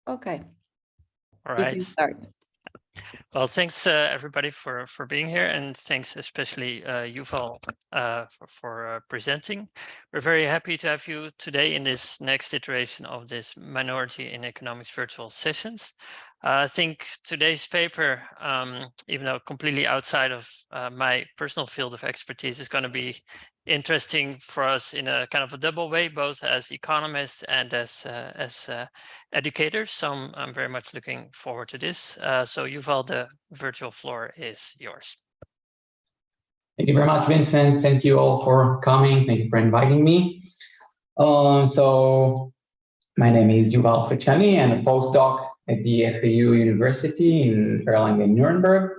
Okay. All You right. can start. Well, thanks everybody for being here, and thanks especially Yuval for presenting. We're very happy to have you today in this next iteration of this Minority in Economics virtual sessions. I think today's paper, even though completely outside of my personal field of expertise, is going to be interesting for us in a kind of a double way, both as economists and as educators. So I'm very much looking forward to this. So Yuval, the virtual floor is yours. Thank you very much, Vincent. Thank you all for coming. Thank you for inviting me. So my name is Yuval Ofek-Shanny. I'm a postdoc at the FAU University in Erlangen-Nuremberg.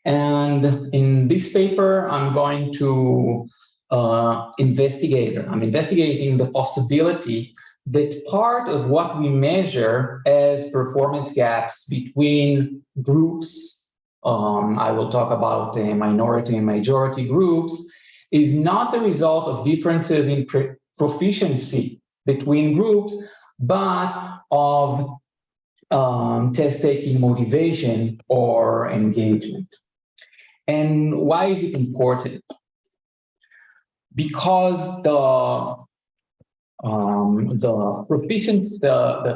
And in this paper, I'm going to I'm investigating the possibility that part of what we measure as performance gaps between groups, I will talk about the minority and majority groups, is not the result of differences in proficiency between groups, but of test-taking motivation or engagement. And why is it important? Because the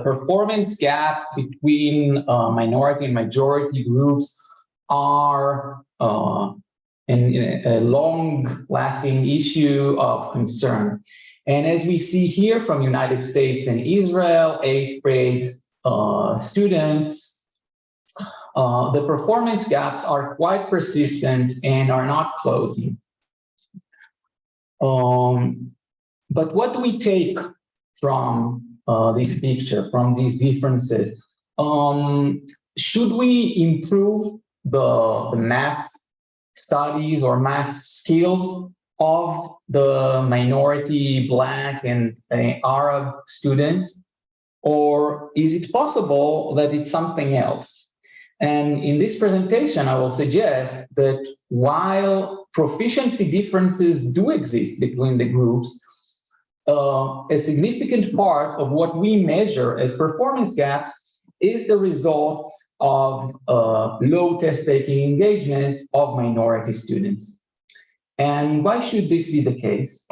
performance gap between minority and majority groups are a long-lasting issue of concern. And as we see here from United States and Israel, 8th grade students, the performance gaps are quite persistent and are not closing. But what do we take from this picture, from these differences? Should we improve the math studies or math skills of the minority Black and Arab students? Or is it possible that it's something else? And in this presentation, I will suggest that while proficiency differences do exist between the groups, a significant part of what we measure as performance gaps is the result of low test-taking engagement of minority students. And why should this be the case?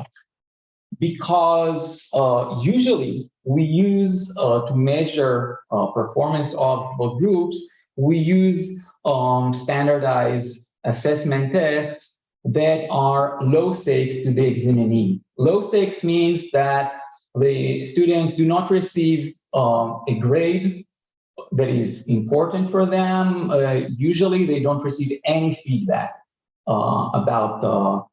Because usually we use to measure performance of groups, we use standardized assessment tests that are low stakes to the examinee. Low stakes means that the students do not receive a grade that is important for them. Usually they don't receive any feedback about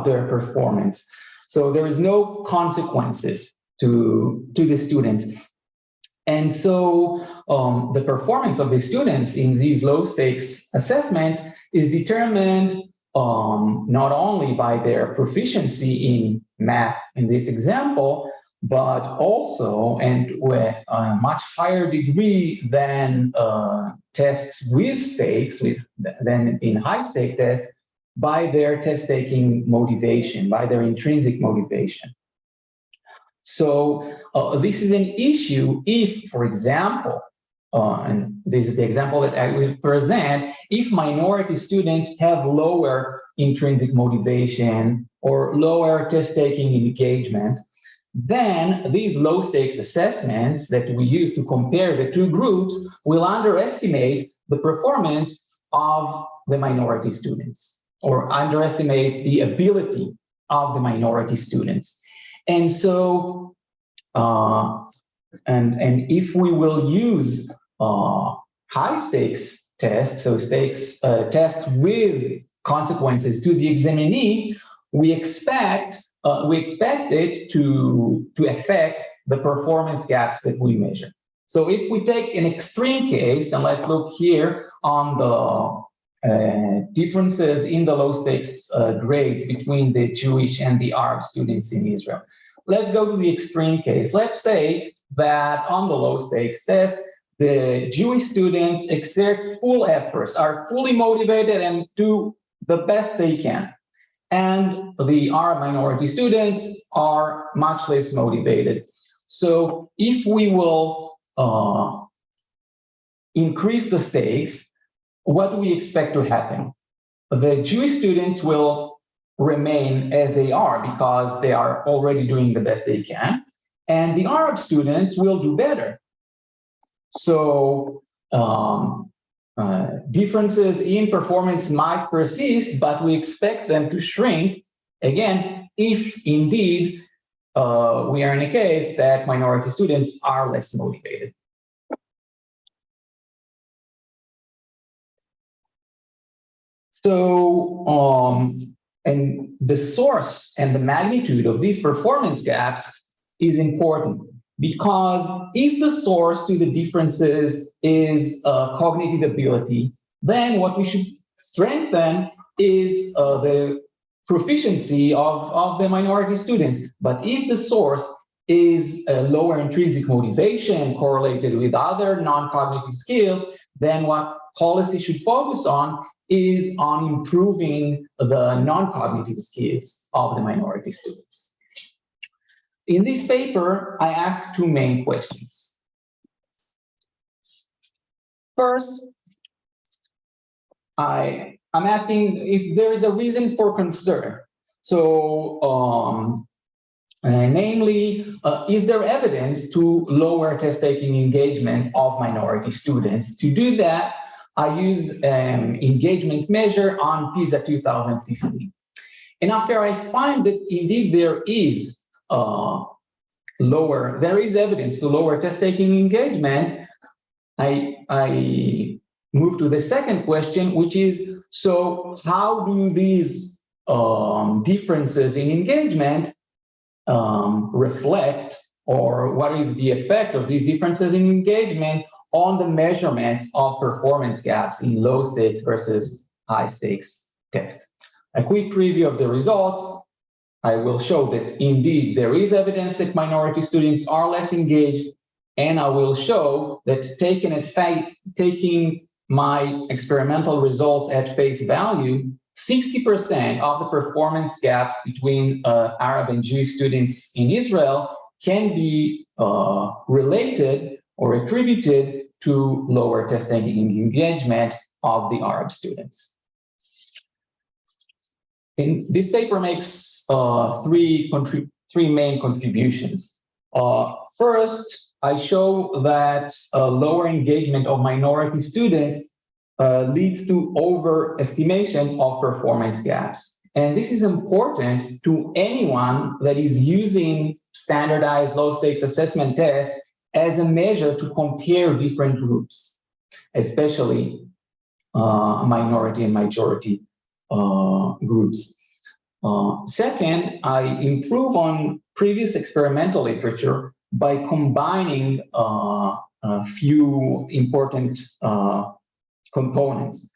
their performance. So there is no consequences to the students. And so the performance of the students in these low stakes assessments is determined not only by their proficiency in math in this example, but also, and with a much higher degree than tests with stakes, than in high stake tests, by their test-taking motivation, by their intrinsic motivation. So this is an issue if, for example, and this is the example that I will present, if minority students have lower intrinsic motivation or lower test-taking engagement, then these low stakes assessments that we use to compare the two groups will underestimate the performance of the minority students, or underestimate the ability of the minority students. And so, and if we will use high stakes tests, so stakes tests with consequences to the examinee, we expect it to affect the performance gaps that we measure. So if we take an extreme case, and let's look here on the differences in the low stakes grades between the Jewish and the Arab students in Israel. Let's go to the extreme case. Let's say that on the low stakes test, the Jewish students exert full efforts, are fully motivated and do the best they can. And the Arab minority students are much less motivated. So if we will increase the stakes, what do we expect to happen? The Jewish students will remain as they are because they are already doing the best they can, and the Arab students will do better. So differences in performance might persist, but we expect them to shrink, again, if indeed we are in a case that minority students are less motivated. So, and the source and the magnitude of these performance gaps is important, because if the source to the differences is cognitive ability, then what we should strengthen is the proficiency of the minority students. But if the source is a lower intrinsic motivation correlated with other non-cognitive skills, then what policy should focus on is on improving the non-cognitive skills of the minority students. In this paper, I asked two main questions. First, I'm asking if there is a reason for concern. So, namely, is there evidence to lower test-taking engagement of minority students? To do that, I use an engagement measure on PISA 2015. And after I find that indeed there is evidence to lower test-taking engagement, I move to the second question, which is, so how do these differences in engagement reflect, or what is the effect of these differences in engagement on the measurements of performance gaps in low stakes versus high stakes tests? A quick preview of the results. I will show that indeed there is evidence that minority students are less engaged, and I will show that taking my experimental results at face value, 60% of the performance gaps between Arab and Jewish students in Israel can be related or attributed to lower test-taking engagement of the Arab students. And this paper makes three main contributions. First, I show that lower engagement of minority students leads to overestimation of performance gaps. And this is important to anyone that is using standardized low-stakes assessment tests as a measure to compare different groups, especially minority and majority groups. Second, I improve on previous experimental literature by combining a few important components.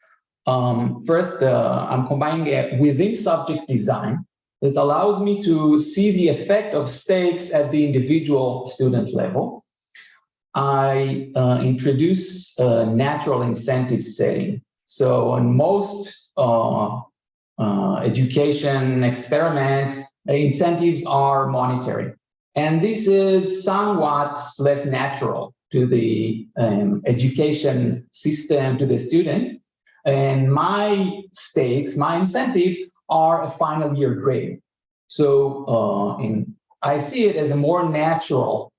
First, I'm combining a within subject design that allows me to see the effect of stakes at the individual student level. I introduce a natural incentive setting. So on most education experiments, incentives are monetary. And this is somewhat less natural to the education system, to the students. And my stakes, my incentives are a final year grade. So I see it as a more natural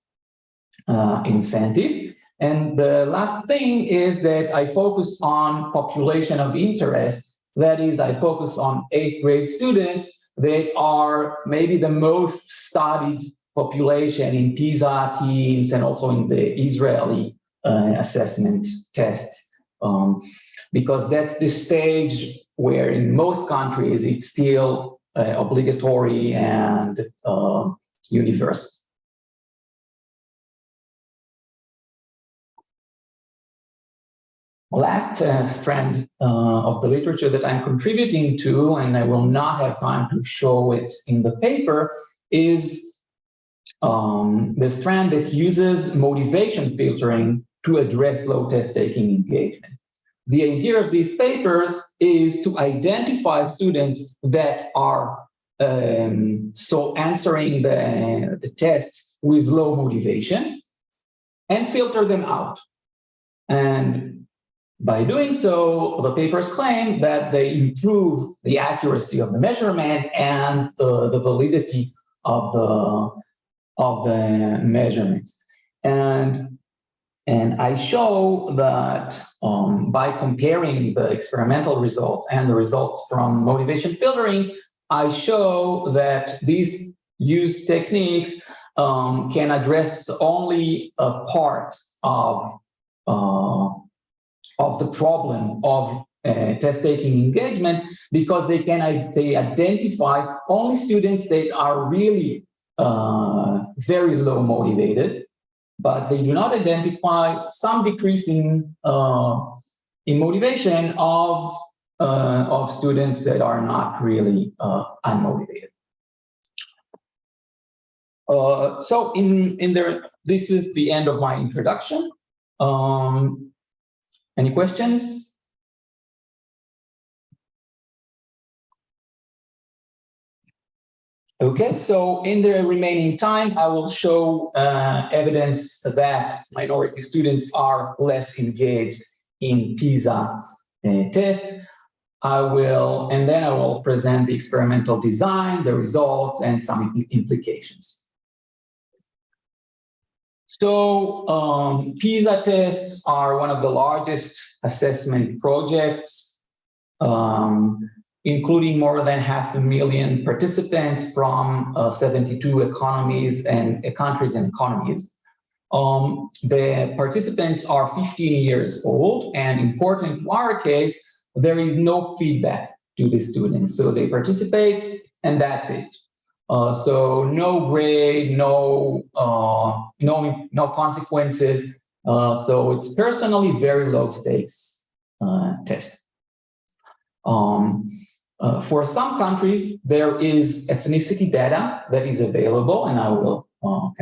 incentive. And the last thing is that I focus on population of interest. That is, I focus on 8th grade students that are maybe the most studied population in PISA teams and also in the Israeli assessment tests, because that's the stage where in most countries it's still obligatory and universal. Last strand of the literature that I'm contributing to, and I will not have time to show it in the paper, is the strand that uses motivation filtering to address low test-taking engagement. The idea of these papers is to identify students that are answering the tests with low motivation, and filter them out. And by doing so, the papers claim that they improve the accuracy of the measurement and the validity of the measurements. And I show that by comparing the experimental results and the results from motivation filtering, I show that these used techniques can address only a part of the problem of test-taking engagement, because they identify only students that are really very low motivated, but they do not identify some decrease in motivation of students that are not really unmotivated. So this is the end of my introduction. Any questions? Okay, so in the remaining time, I will show evidence that minority students are less engaged in PISA tests. And then I will present the experimental design, the results, and some implications. So PISA tests are one of the largest assessment projects, including more than 500,000 participants from 72 economies and countries and economies. The participants are 15 years old, and important to our case, there is no feedback to the students. So they participate and that's it. So no grade, no consequences. So it's personally very low stakes test. For some countries, there is ethnicity data that is available, and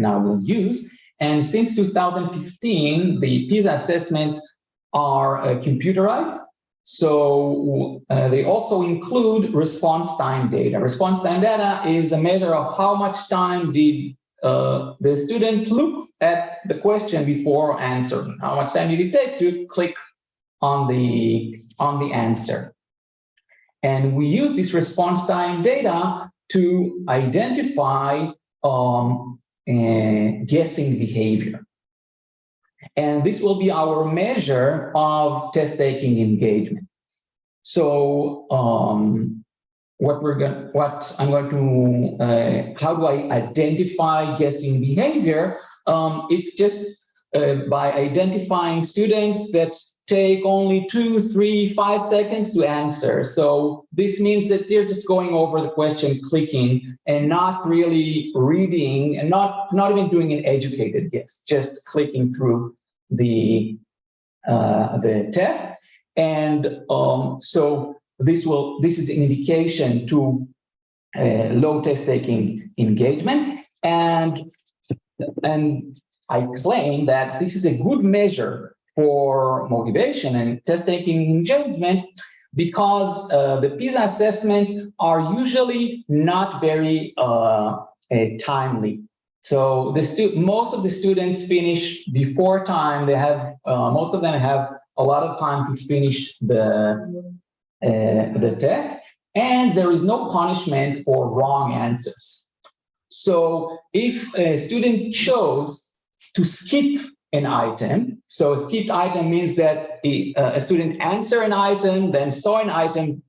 I will use. And since 2015, the PISA assessments are computerized. So they also include response time data. Response time data is a measure of how much time did the student look at the question before answering. How much time did it take to click on the answer? And we use this response time data to identify guessing behavior. And this will be our measure of test-taking engagement. So how do I identify guessing behavior? It's just by identifying students that take only 2, 3, 5 seconds to answer. So this means that they're just going over the question, clicking, and not really reading, and not even doing an educated guess, just clicking through the test. And so this is an indication to low test-taking engagement, and I claim that this is a good measure for motivation and test-taking engagement, because the PISA assessments are usually not very timely. So most of the students finish before time. They have most of them have a lot of time to finish the test, and there is no punishment for wrong answers. So if a student chose to skip an item, so a skipped item means that a student answered an item, then saw an item,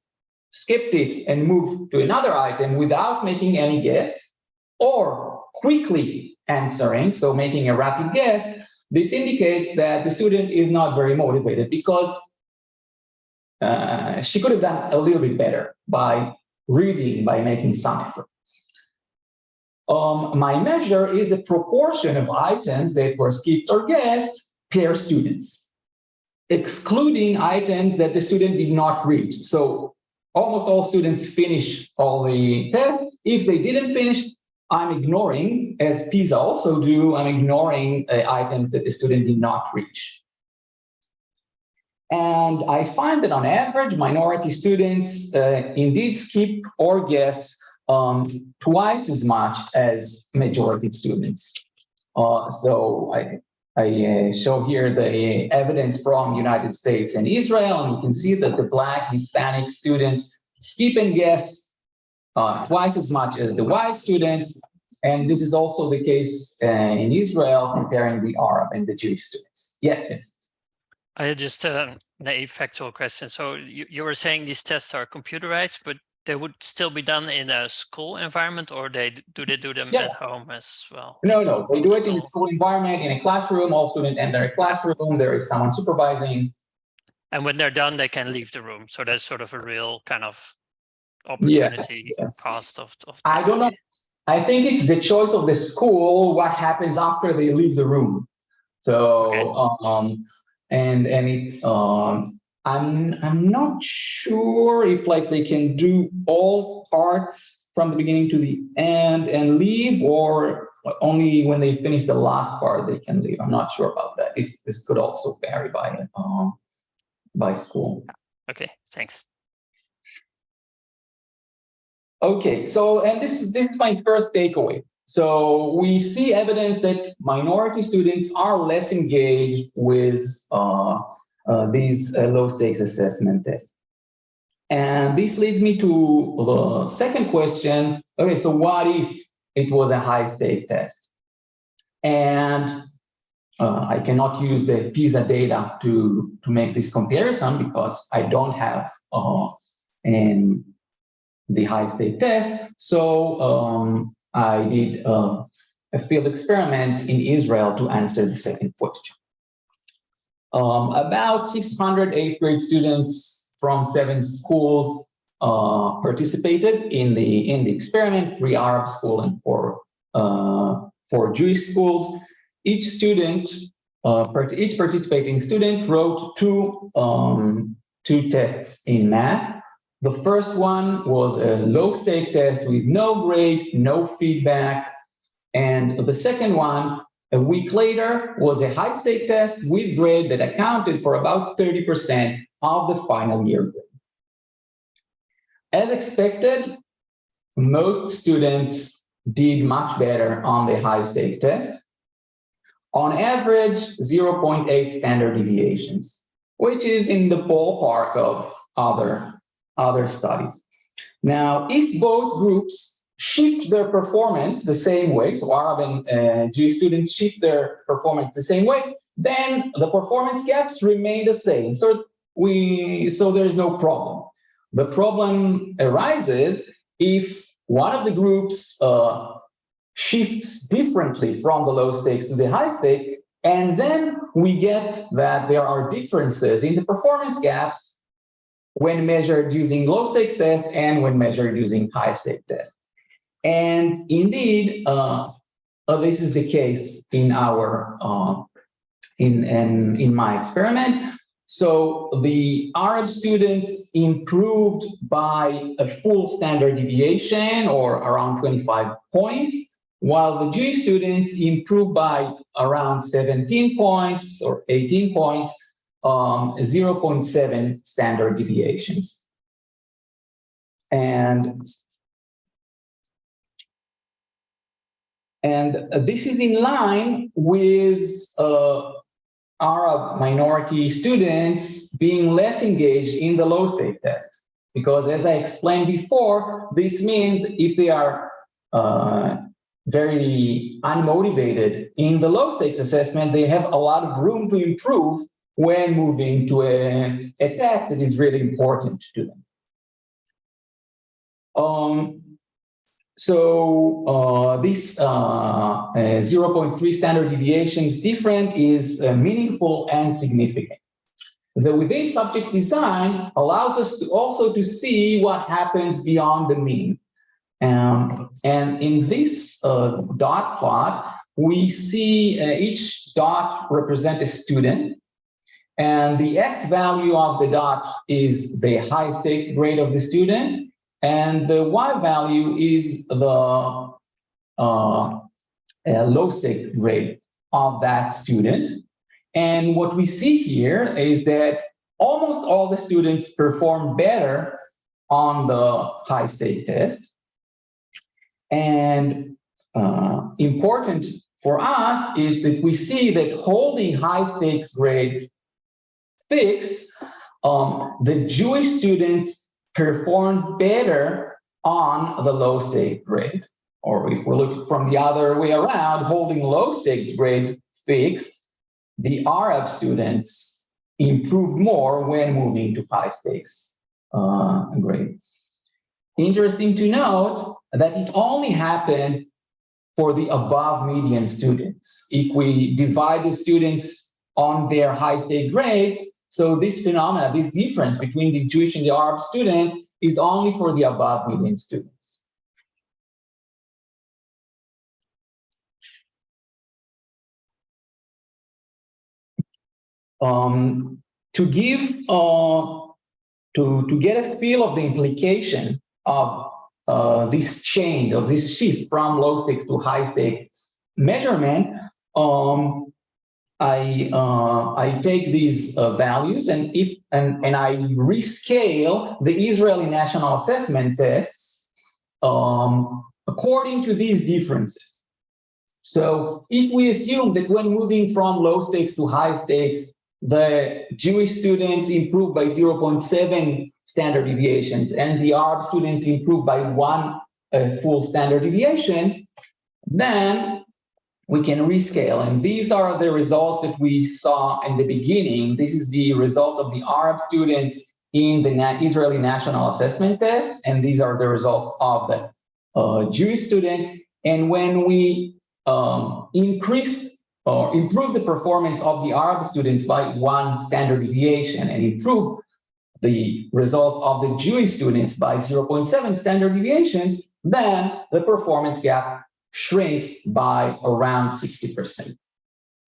skipped it, and moved to another item without making any guess, or quickly answering, so making a rapid guess, this indicates that the student is not very motivated, because she could have done a little bit better by reading, by making some effort. My measure is the proportion of items that were skipped or guessed per students, excluding items that the student did not read. So almost all students finish all the tests. If they didn't finish, I'm ignoring, as PISA also do, I'm ignoring items that the student did not reach. And I find that on average, minority students indeed skip or guess twice as much as majority students. So I show here the evidence from United States and Israel, and you can see that the Black Hispanic students skip and guess twice as much as the white students. And this is also the case in Israel, comparing the Arab and the Jewish students. Yes, yes. I had just a naive factual question. So you were saying these tests are computerized, but they would still be done in a school environment, or do they do them at home as well? No, they do it in a school environment, in a classroom. All students enter a classroom. There is someone supervising. And when they're done, they can leave the room. So that's sort of a real kind of opportunity cost of I don't know. I think it's the choice of the school what happens after they leave the room. So I'm not sure if like they can do all parts from the beginning to the end and leave, or only when they finish the last part they can leave. I'm not sure about that. This could also vary by school. Okay, thanks. Okay, so and this is my first takeaway. So we see evidence that minority students are less engaged with these low-stakes assessment tests. And this leads me to the second question. Okay, so what if it was a high-stake test? And I cannot use the PISA data to make this comparison because I don't have the high-stake test. So I did a field experiment in Israel to answer the second question. About 600 eighth grade students from 7 schools participated in the experiment, 3 Arab schools and 4 Jewish schools. Each participating student wrote two tests in math. The first one was a low-stake test with no grade, no feedback. And the second one, a week later, was a high-stake test with grade that accounted for about 30% of the final year grade. As expected, most students did much better on the high-stake test. On average, 0.8 standard deviations, which is in the ballpark of other studies. Now, if both groups shift their performance the same way, so Arab and Jewish students shift their performance the same way, then the performance gaps remain the same. So there's no problem. The problem arises if one of the groups shifts differently from the low stakes to the high stakes, and then we get that there are differences in the performance gaps when measured using low stakes test and when measured using high stake test. And indeed, this is the case in our in my experiment. So the Arab students improved by a full standard deviation, or around 25 points, while the Jewish students improved by around 17 points or 18 points, 0.7 standard deviations. And this is in line with Arab minority students being less engaged in the low stake tests. Because as I explained before, this means if they are very unmotivated in the low stakes assessment, they have a lot of room to improve when moving to a test that is really important to them. This 0.3 standard deviations difference is meaningful and significant. The within subject design allows us to also to see what happens beyond the mean. And in this dot plot, we see each dot represent a student, and the X value of the dot is the high stake grade of the students, and the Y value is the low stake grade of that student. And what we see here is that almost all the students perform better on the high stake test. And important for us is that we see that holding high stakes grade fixed, the Jewish students performed better on the low stake grade. Or if we look from the other way around, holding low stakes grade fixed, the Arab students improved more when moving to high stakes grade. Interesting to note that it only happened for the above median students. If we divide the students on their high stake grade, so this phenomena, this difference between the Jewish and the Arab students is only for the above median students. To give to get a feel of the implication of this change, of this shift from low stakes to high stake measurement, I take these values and I rescale the Israeli national assessment tests according to these differences. So if we assume that when moving from low stakes to high stakes, the Jewish students improve by 0.7 standard deviations and the Arab students improve by 1 full standard deviation, then we can rescale. And these are the results that we saw in the beginning. This is the results of the Arab students in the Israeli national assessment tests, and these are the results of the Jewish students. And when we increase or improve the performance of the Arab students by 1 standard deviation and improve the result of the Jewish students by 0.7 standard deviations, then the performance gap shrinks by around 60%.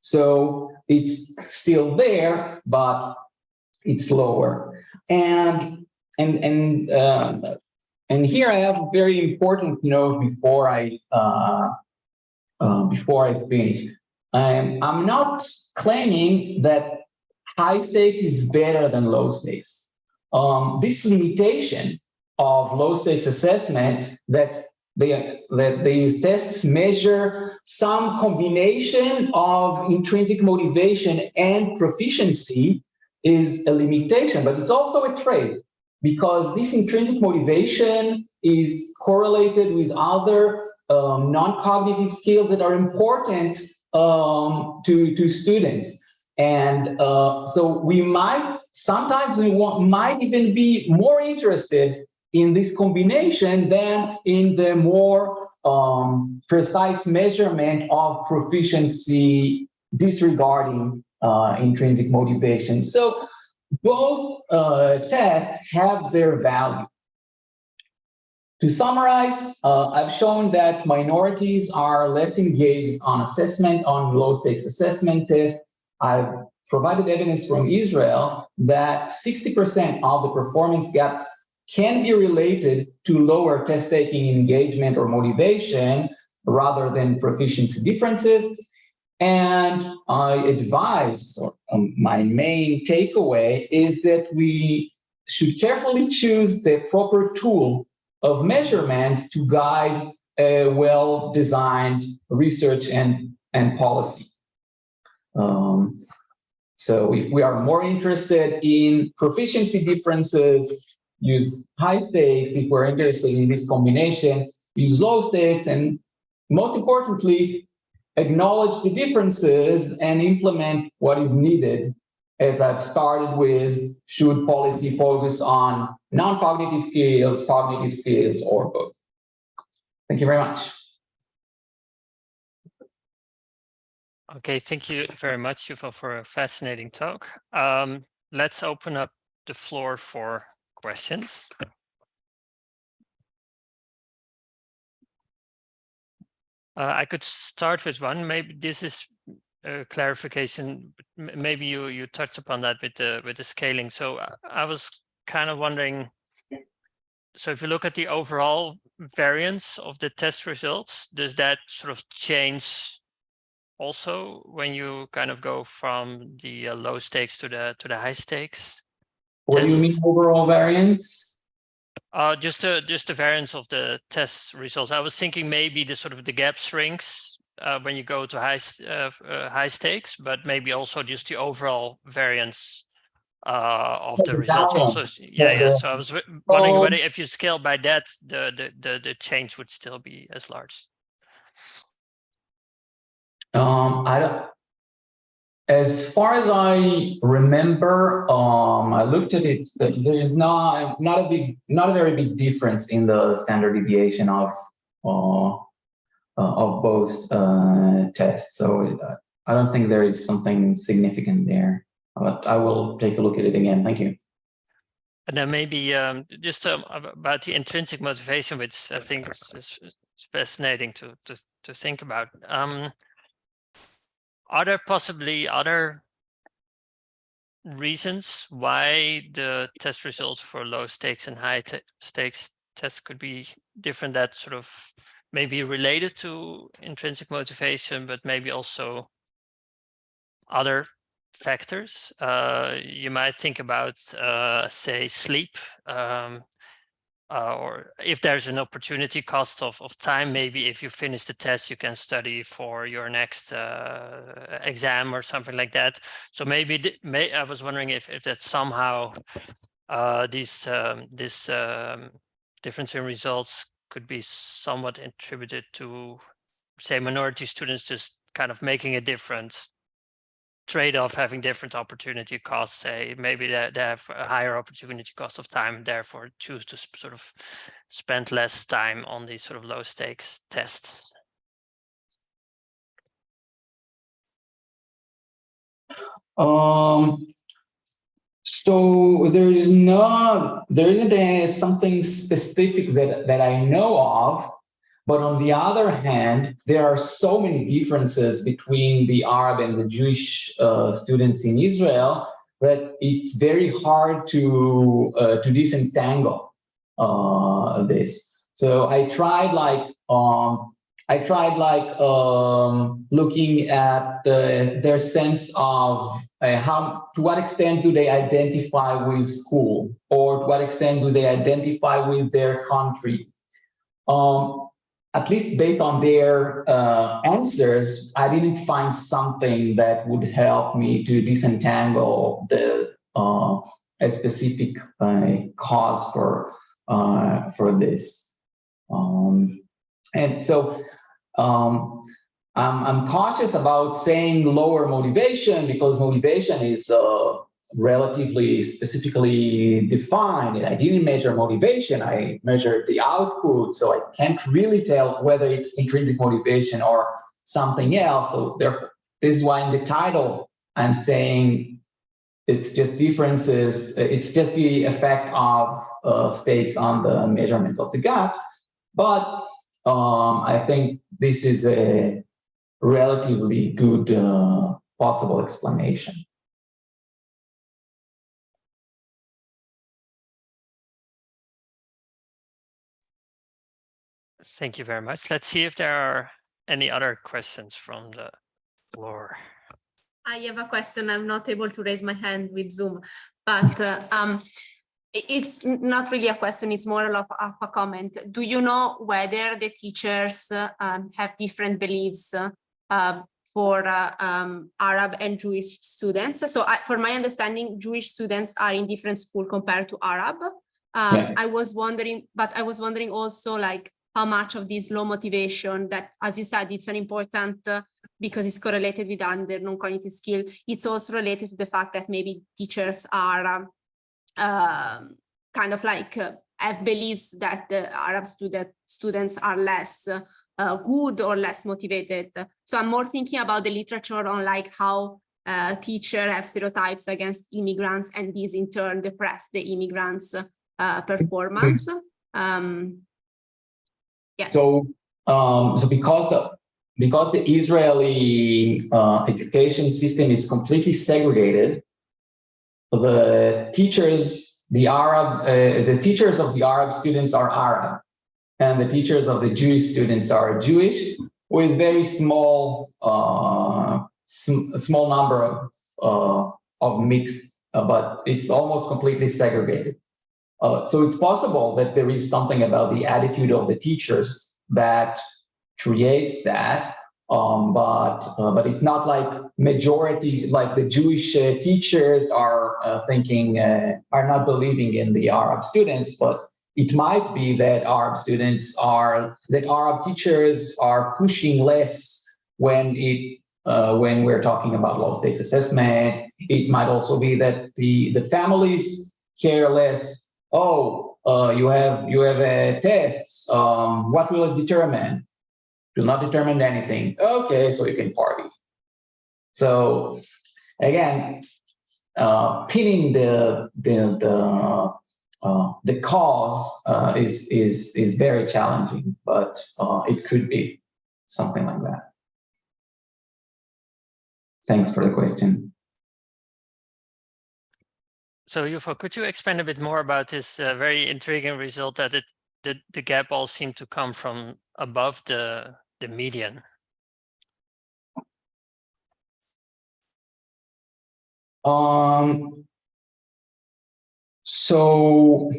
So it's still there, but it's lower. And here I have a very important note before I finish. I'm not claiming that high stakes is better than low stakes. This limitation of low stakes assessment that these tests measure some combination of intrinsic motivation and proficiency is a limitation, but it's also a trait, because this intrinsic motivation is correlated with other non-cognitive skills that are important to students. And so we might, sometimes might even be more interested in this combination than in the more precise measurement of proficiency disregarding intrinsic motivation. So both tests have their value. To summarize, I've shown that minorities are less engaged on assessment, on low stakes assessment tests. I've provided evidence from Israel that 60% of the performance gaps can be related to lower test taking engagement or motivation rather than proficiency differences. And I advise, or my main takeaway is that we should carefully choose the proper tool of measurements to guide a well-designed research and policy. So if we are more interested in proficiency differences, use high stakes. If we're interested in this combination, use low stakes. And most importantly, acknowledge the differences and implement what is needed. As I've started with, should policy focus on non-cognitive skills, cognitive skills, or both? Thank you very much. Okay, thank you very much, Yuval, for a fascinating talk. Let's open up the floor for questions. I could start with one. Maybe this is a clarification. Maybe you touched upon that with the scaling. So I was kind of wondering. So if you look at the overall variance of the test results, does that sort of change also when you kind of go from the low stakes to the high stakes? What do you mean overall variance? Just the variance of the test results. I was thinking maybe the sort of the gap shrinks when you go to high stakes, but maybe also just the overall variance of the results also. Yeah. So I was wondering whether if you scale by that, the change would still be as large. I don't. As far as I remember, I looked at it. There is not a very big difference in the standard deviation of both tests. So I don't think there is something significant there. But I will take a look at it again. Thank you. And then maybe just about the intrinsic motivation, which I think is fascinating to think about. Are there possibly other reasons why the test results for low stakes and high stakes tests could be different, that sort of maybe related to intrinsic motivation, but maybe also other factors? You might think about, say, sleep, or if there's an opportunity cost of time, maybe if you finish the test, you can study for your next exam or something like that. So maybe I was wondering if that somehow this difference in results could be somewhat attributed to, say, minority students just kind of making a difference trade-off, having different opportunity costs. Say maybe they have a higher opportunity cost of time, therefore choose to sort of spend less time on these sort of low stakes tests. So there isn't something specific that I know of. But on the other hand, there are so many differences between the Arab and the Jewish students in Israel that it's very hard to disentangle this. So I tried looking at their sense of to what extent do they identify with school, or to what extent do they identify with their country. At least based on their answers, I didn't find something that would help me to disentangle a specific cause for this. And so I'm cautious about saying lower motivation, because motivation is relatively specifically defined, and I didn't measure motivation, I measured the output, so I can't really tell whether it's intrinsic motivation or something else. So therefore, this is why in the title I'm saying it's just differences, it's just the effect of stakes on the measurements of the gaps. But I think this is a relatively good possible explanation. Thank you very much. Let's see if there are any other questions from the floor. I have a question. I'm not able to raise my hand with Zoom, but it's not really a question. It's more of a comment. Do you know whether the teachers have different beliefs for Arab and Jewish students? So for my understanding, Jewish students are in different schools compared to Arab. Yeah. I was wondering also, like, how much of this low motivation that, as you said, it's an important because it's correlated with under non-cognitive skill. It's also related to the fact that maybe teachers are kind of like have beliefs that the Arab students are less good or less motivated. So I'm more thinking about the literature on like how teachers have stereotypes against immigrants, and these in turn depress the immigrants' performance. Yeah. So because the Israeli education system is completely segregated, the teachers of the Arab students are Arab, and the teachers of the Jewish students are Jewish, with very small number of mixed, but it's almost completely segregated. So it's possible that there is something about the attitude of the teachers that creates that, but it's not like majority, like the Jewish teachers are thinking, are not believing in the Arab students, but it might be that Arab teachers are pushing less when we're talking about low stakes assessment. It might also be that the families care less. Oh, you have a test. What will it determine? It will not determine anything. Okay, so you can party. So again, pinning the cause is very challenging, but it could be something like that. Thanks for the question. So Yuval, could you expand a bit more about this very intriguing result that the gap all seemed to come from above the median? So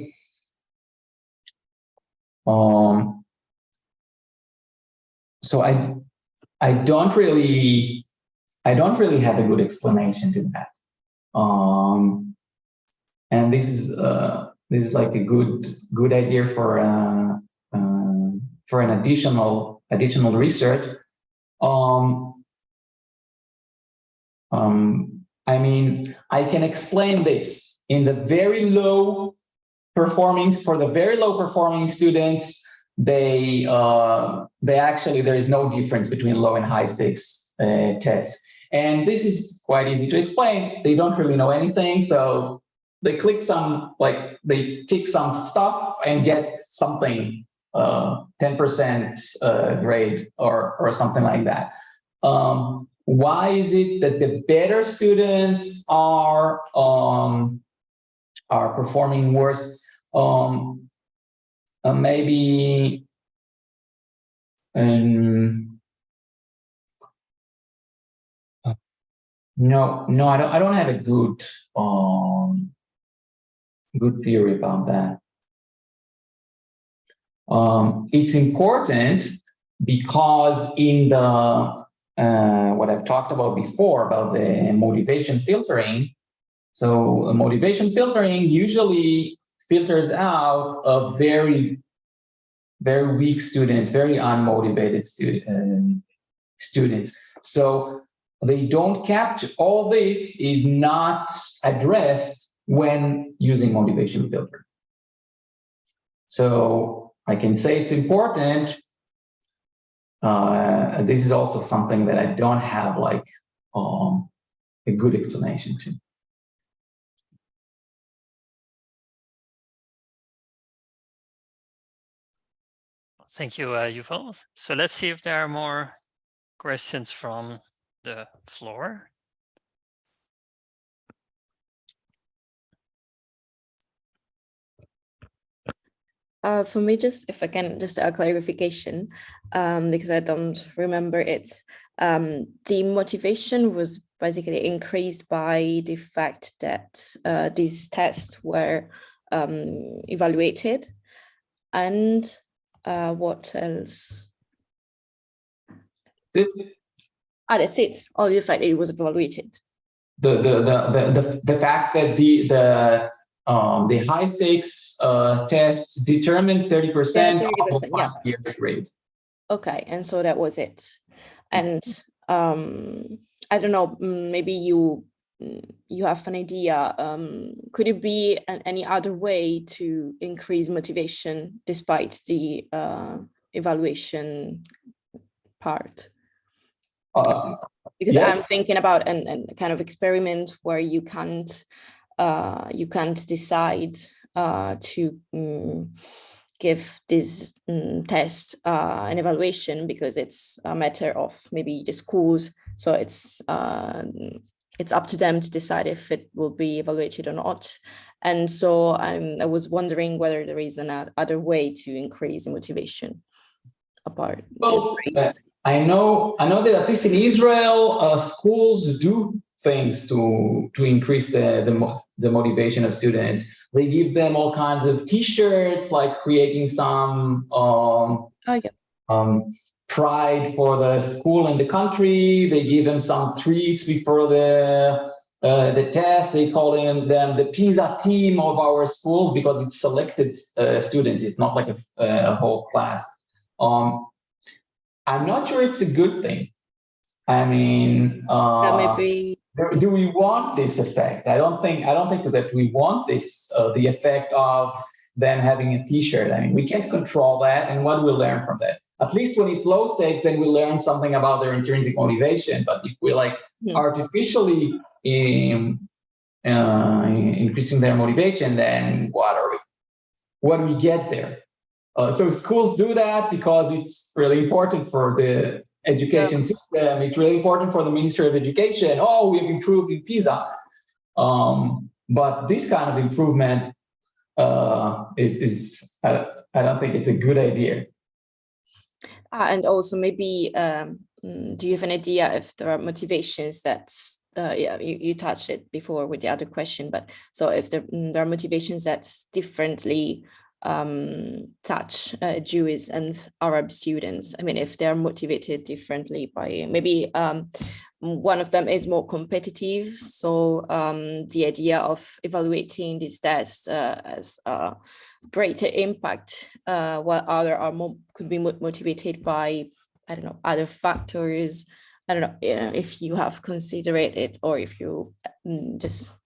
I don't really have a good explanation to that. And this is like a good idea for an additional research. I mean, I can explain this in the very low performing students. They actually, there is no difference between low and high stakes tests. And this is quite easy to explain. They don't really know anything. So they click they tick some stuff and get something, 10% grade or something like that. Why is it that the better students are performing worse? Maybe no, I don't have a good theory about that. It's important because in the what I've talked about before about the motivation filtering. So motivation filtering usually filters out of very weak students, very unmotivated students. So they don't capture, all this is not addressed when using motivation filtering. So I can say it's important. This is also something that I don't have like a good explanation to. Thank you, Yuval. So let's see if there are more questions from the floor. For me, just if I can, just a clarification, because I don't remember it. The motivation was basically increased by the fact that these tests were evaluated, and what else? That's it. Oh, the fact that it was evaluated. The fact that the high stakes tests determined 30% of the 5-year grade. Okay, and so that was it. And I don't know, maybe you have an idea. Could it be any other way to increase motivation despite the evaluation part? Because yeah. I'm thinking about an kind of experiment where you can't decide to give this test an evaluation because it's a matter of maybe the schools. So it's up to them to decide if it will be evaluated or not. And so I was wondering whether there is another way to increase the motivation apart. Well, I know that at least in Israel, schools do things to increase the motivation of students. They give them all kinds of T-shirts, like creating some pride for the school and the country. They give them some treats before the test. They call them the PISA team of our school because it's selected students. It's not like a whole class. I'm not sure it's a good thing. I mean, maybe. do we want this effect? I don't think that we want this, the effect of them having a T-shirt. I mean, we can't control that, and what do we learn from that? At least when it's low stakes, then we learn something about their intrinsic motivation. But if we're like artificially increasing their motivation, then what do we get there? So schools do that because it's really important for the education system. It's really important for the Ministry of Education. Oh, we've improved in PISA. But this kind of improvement is I don't think it's a good idea. And also maybe, do you have an idea if there are motivations that, yeah, you touched it before with the other question, but so if there are motivations that differently touch Jewish and Arab students? I mean, if they're motivated differently by maybe one of them is more competitive, so the idea of evaluating this test as a greater impact, while other are more could be motivated by, I don't know, other factors. I don't know if you have considered it or if you just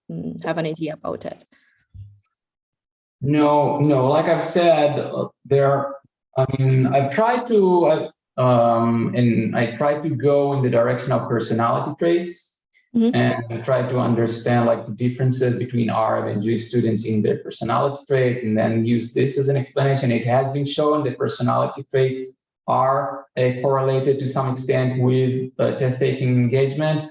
have an idea about it. No. Like I've said, I've tried to, and I tried to go in the direction of personality traits, and I tried to understand like the differences between Arab and Jewish students in their personality traits, and then use this as an explanation. It has been shown that personality traits are correlated to some extent with test-taking engagement.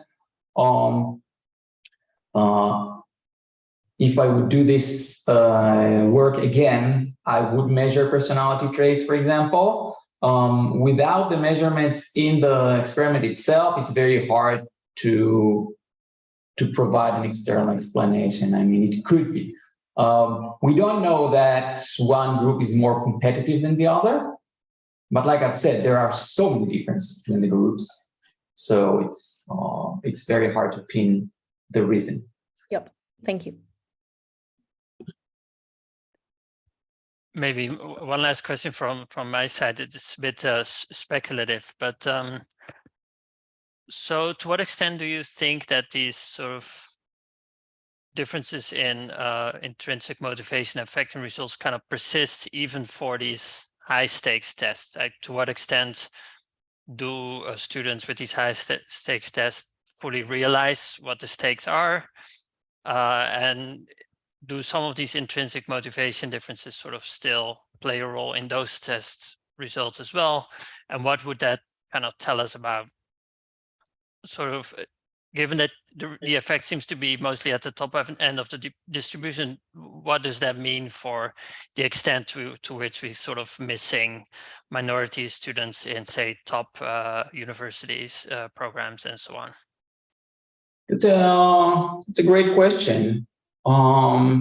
If I would do this work again, I would measure personality traits, for example. Without the measurements in the experiment itself, it's very hard to provide an external explanation. I mean, it could be. We don't know that one group is more competitive than the other, but like I've said, there are so many differences between the groups, so it's very hard to pin the reason. Yep. Thank you. Maybe one last question from my side. It's a bit speculative, but so to what extent do you think that these sort of differences in intrinsic motivation affecting results kind of persist even for these high stakes tests? Like, to what extent do students with these high stakes tests fully realize what the stakes are? And do some of these intrinsic motivation differences sort of still play a role in those test results as well? And what would that kind of tell us about sort of, given that the effect seems to be mostly at the top end of the distribution, what does that mean for the extent to which we sort of missing minority students in, say, top universities, programs, and so on? It's a great question. I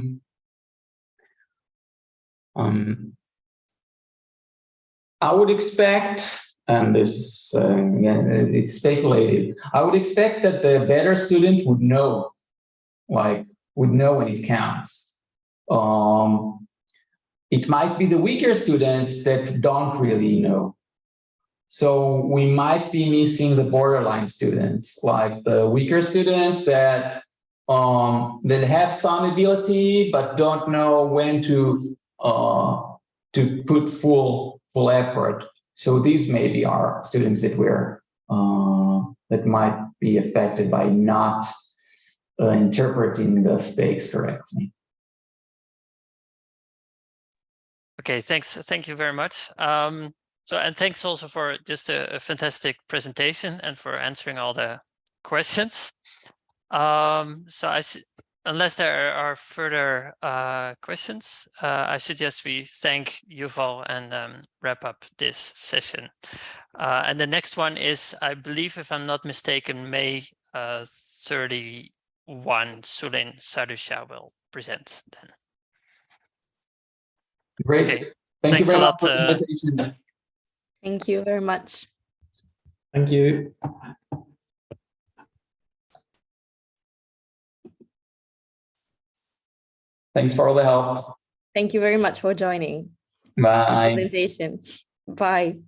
would expect, and this again, it's speculative. I would expect that the better student would know when it counts. It might be the weaker students that don't really know. So we might be missing the borderline students, like the weaker students that have some ability but don't know when to put full effort. So these maybe are students that that might be affected by not interpreting the stakes correctly. Okay, thanks. Thank you very much. And thanks also for just a fantastic presentation and for answering all the questions. Unless there are further questions, I suggest we thank Yuval and wrap up this session. And the next one is, I believe, if I'm not mistaken, May 31, Sulin Sadusha will present then. Great. Okay. Thank you Thanks very a much lot. for the invitation. Thank you very much. Thank you. Thanks for all the help. Thank you very much for joining. Bye. Presentation. Bye.